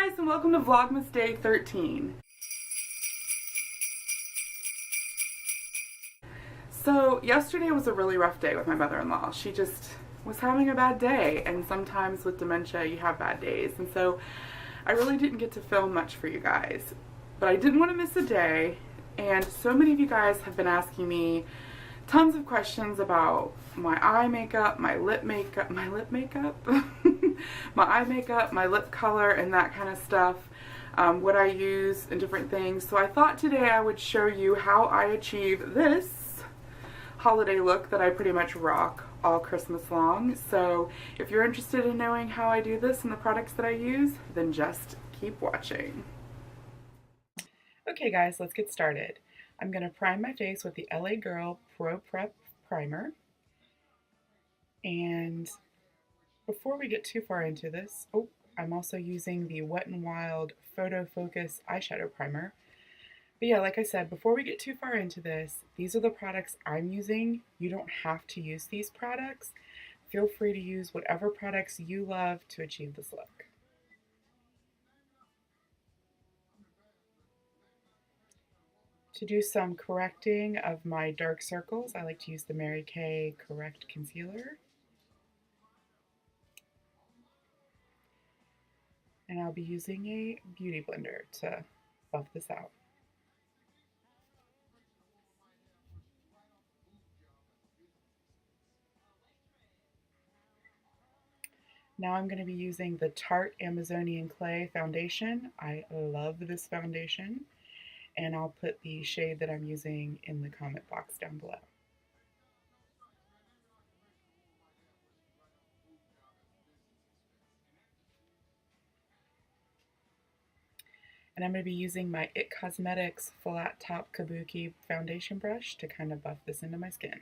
guys, and welcome to Vlogmas Day 13. So yesterday was a really rough day with my mother-in-law. She just was having a bad day, and sometimes with dementia you have bad days, and so I really didn't get to film much for you guys. But I didn't want to miss a day, and so many of you guys have been asking me tons of questions about my eye makeup, my eye makeup, my lip color, and that kind of stuff, what I use and different things. So I thought today I would show you how I achieve this holiday look that I pretty much rock all Christmas long. So if you're interested in knowing how I do this and the products that I use, then just keep watching. Okay guys, let's get started. I'm going to prime my face with the LA Girl Pro Prep Primer. And before we get too far into this, I'm also using the Wet n Wild Photofocus eyeshadow primer. But yeah, like I said, before we get too far into this, these are the products I'm using. You don't have to use these products. Feel free to use whatever products you love to achieve this look. To do some correcting of my dark circles, I like to use the Mary Kay Correct Concealer. And I'll be using a beauty blender to buff this out. Now I'm going to be using the Tarte Amazonian Clay foundation. I love this foundation, and I'll put the shade that I'm using in the comment box down below. And I'm going to be using my IT Cosmetics Flat Top Kabuki foundation brush to kind of buff this into my skin.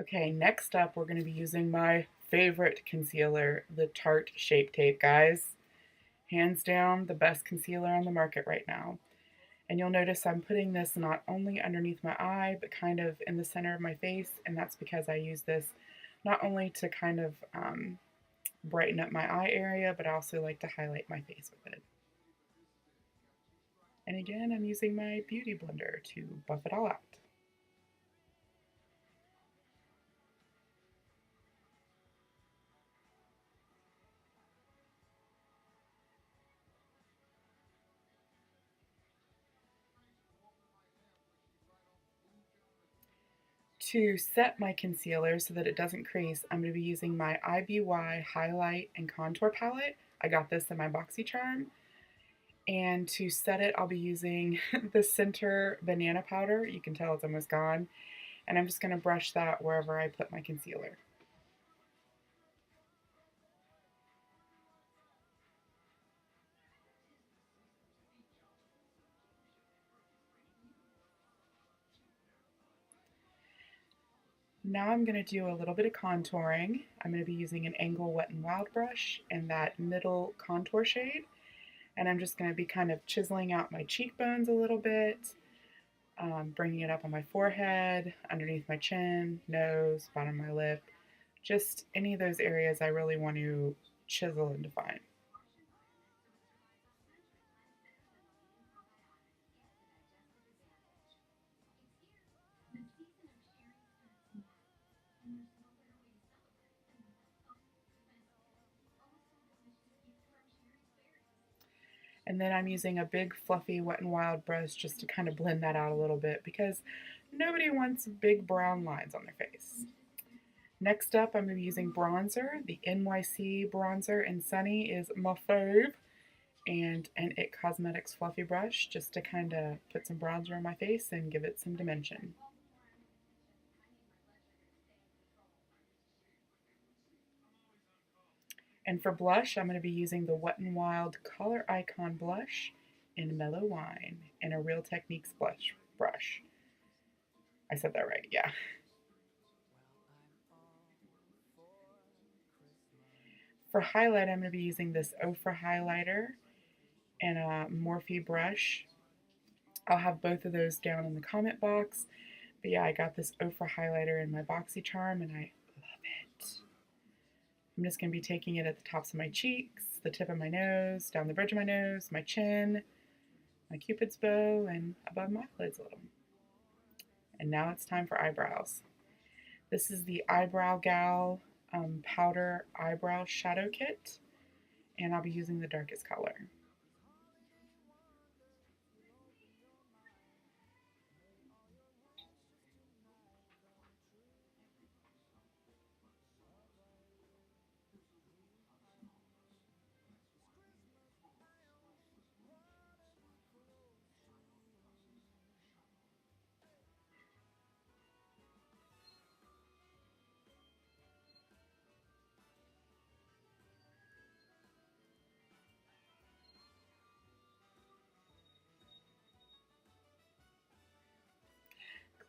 Okay, next up we're going to be using my favorite concealer, the Tarte Shape Tape, guys. Hands down, the best concealer on the market right now. And you'll notice I'm putting this not only underneath my eye, but kind of in the center of my face, and that's because I use this not only to kind of brighten up my eye area, but I also like to highlight my face with it. And again, I'm using my beauty blender to buff it all out. To set my concealer so that it doesn't crease, I'm going to be using my IBY Highlight and Contour Palette. I got this in my BoxyCharm. And to set it, I'll be using the Center Banana Powder. You can tell it's almost gone. And I'm just going to brush that wherever I put my concealer. Now I'm going to do a little bit of contouring. I'm going to be using an Angle Wet n Wild brush in that middle contour shade. And I'm just going to be kind of chiseling out my cheekbones a little bit, bringing it up on my forehead, underneath my chin, nose, bottom of my lip, just any of those areas I really want to chisel and define. And then I'm using a big fluffy Wet n Wild brush just to kind of blend that out a little bit because nobody wants big brown lines on their face. Next up, I'm going to be using bronzer. The NYC Bronzer in Sunny is my fave. And an IT Cosmetics fluffy brush just to kind of put some bronzer on my face and give it some dimension. And for blush, I'm going to be using the Wet n Wild Color Icon Blush in Mellow Wine and a Real Techniques blush brush. I said that right, yeah. For highlight, I'm going to be using this Ofra highlighter and a Morphe brush. I'll have both of those down in the comment box. But yeah, I got this Ofra highlighter in my BoxyCharm and I love it. I'm just going to be taking it at the tops of my cheeks, the tip of my nose, down the bridge of my nose, my chin, my cupid's bow, and above my eyelids a little. And now it's time for eyebrows. This is the Eyebrow Gal Powder Eyebrow Shadow Kit, and I'll be using the darkest color.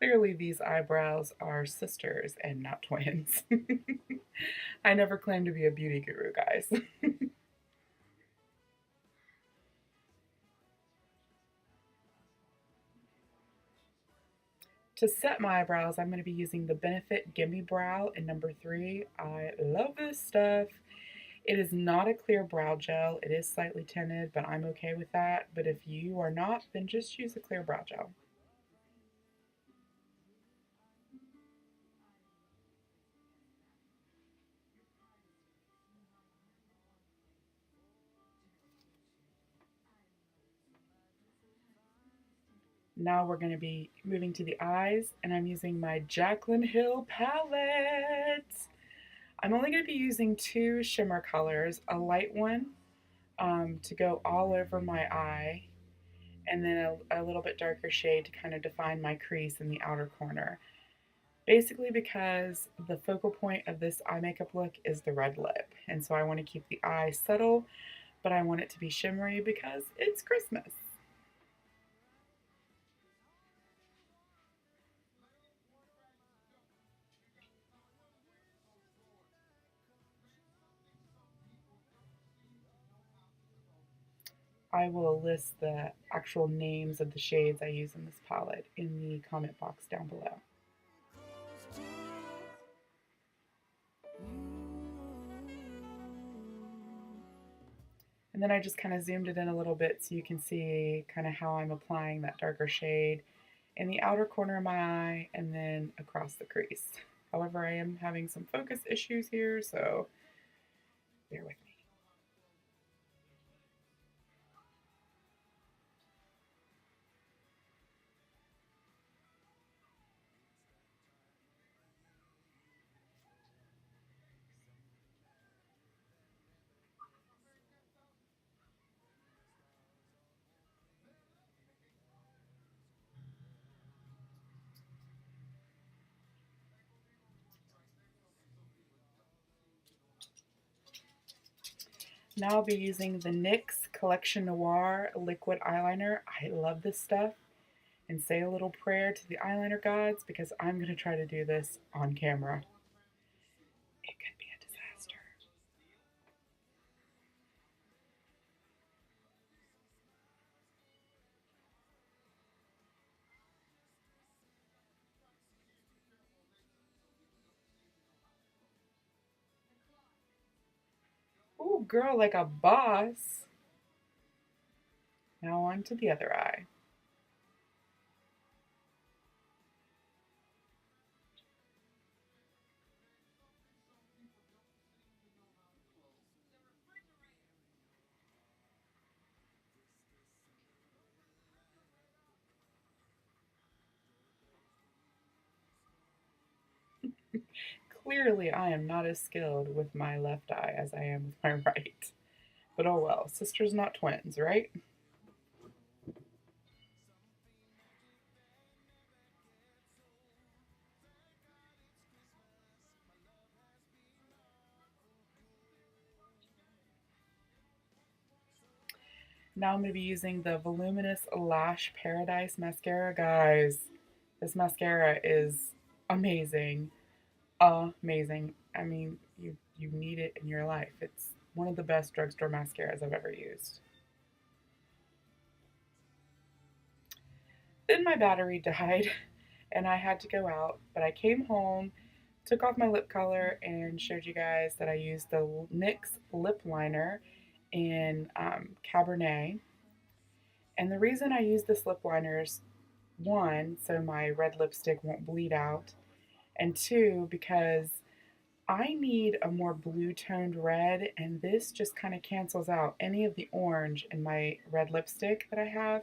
Clearly these eyebrows are sisters and not twins. I never claimed to be a beauty guru, guys. To set my eyebrows, I'm going to be using the Benefit Gimme Brow in number 3. I love this stuff. It is not a clear brow gel. It is slightly tinted, but I'm okay with that. But if you are not, then just use a clear brow gel. Now we're going to be moving to the eyes, and I'm using my Jaclyn Hill palette. I'm only going to be using 2 shimmer colors, a light one to go all over my eye, and then a little bit darker shade to kind of define my crease in the outer corner. Basically because the focal point of this eye makeup look is the red lip, and so I want to keep the eye subtle, but I want it to be shimmery because it's Christmas. I will list the actual names of the shades I use in this palette in the comment box down below. And then I just kind of zoomed it in a little bit so you can see kind of how I'm applying that darker shade in the outer corner of my eye and then across the crease. However, I am having some focus issues here, so bear with me. Now I'll be using the NYX Collection Noir liquid eyeliner. I love this stuff. And say a little prayer to the eyeliner gods because I'm going to try to do this on camera. It could be a disaster. Ooh, girl, like a boss. Now on to the other eye. Clearly, I am not as skilled with my left eye as I am with my right. But oh well, sisters not twins, right? Now I'm going to be using the Voluminous Lash Paradise Mascara. Guys, this mascara is amazing. Amazing. I mean, you need it in your life. It's one of the best drugstore mascaras I've ever used. Then my battery died and I had to go out, but I came home, took off my lip color, and showed you guys that I used the NYX lip liner in Cabernet. And the reason I use this lip liner is, one, so my red lipstick won't bleed out, and two, because I need a more blue toned red, and this just kind of cancels out any of the orange in my red lipstick that I have,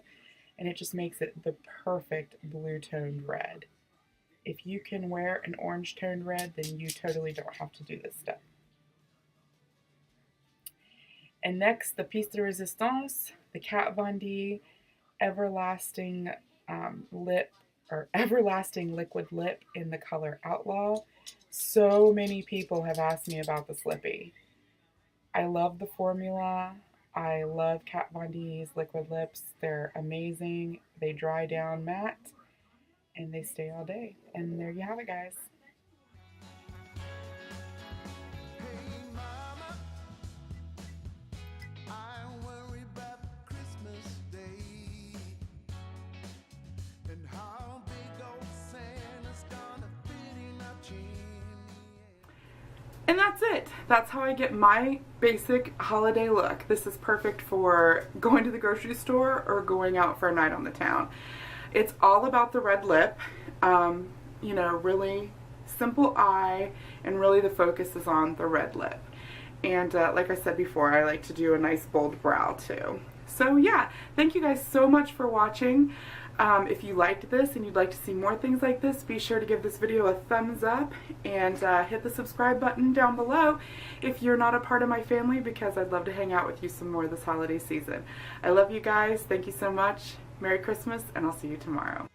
and it just makes it the perfect blue toned red. If you can wear an orange toned red, then you totally don't have to do this step. And next, the piece de resistance, the Kat Von D Everlasting Everlasting Liquid Lip in the color Outlaw. So many people have asked me about this lippy. I love the formula. I love Kat Von D's liquid lips. They're amazing. They dry down matte and they stay all day. And there you have it, guys. And that's it. That's how I get my basic holiday look. This is perfect for going to the grocery store or going out for a night on the town. It's all about the red lip. You know, really simple eye, and really the focus is on the red lip. And like I said before, I like to do a nice bold brow too. So yeah, thank you guys so much for watching. If you liked this and you'd like to see more things like this, be sure to give this video a thumbs up and hit the subscribe button down below if you're not a part of my family, because I'd love to hang out with you some more this holiday season. I love you guys. Thank you so much. Merry Christmas, and I'll see you tomorrow.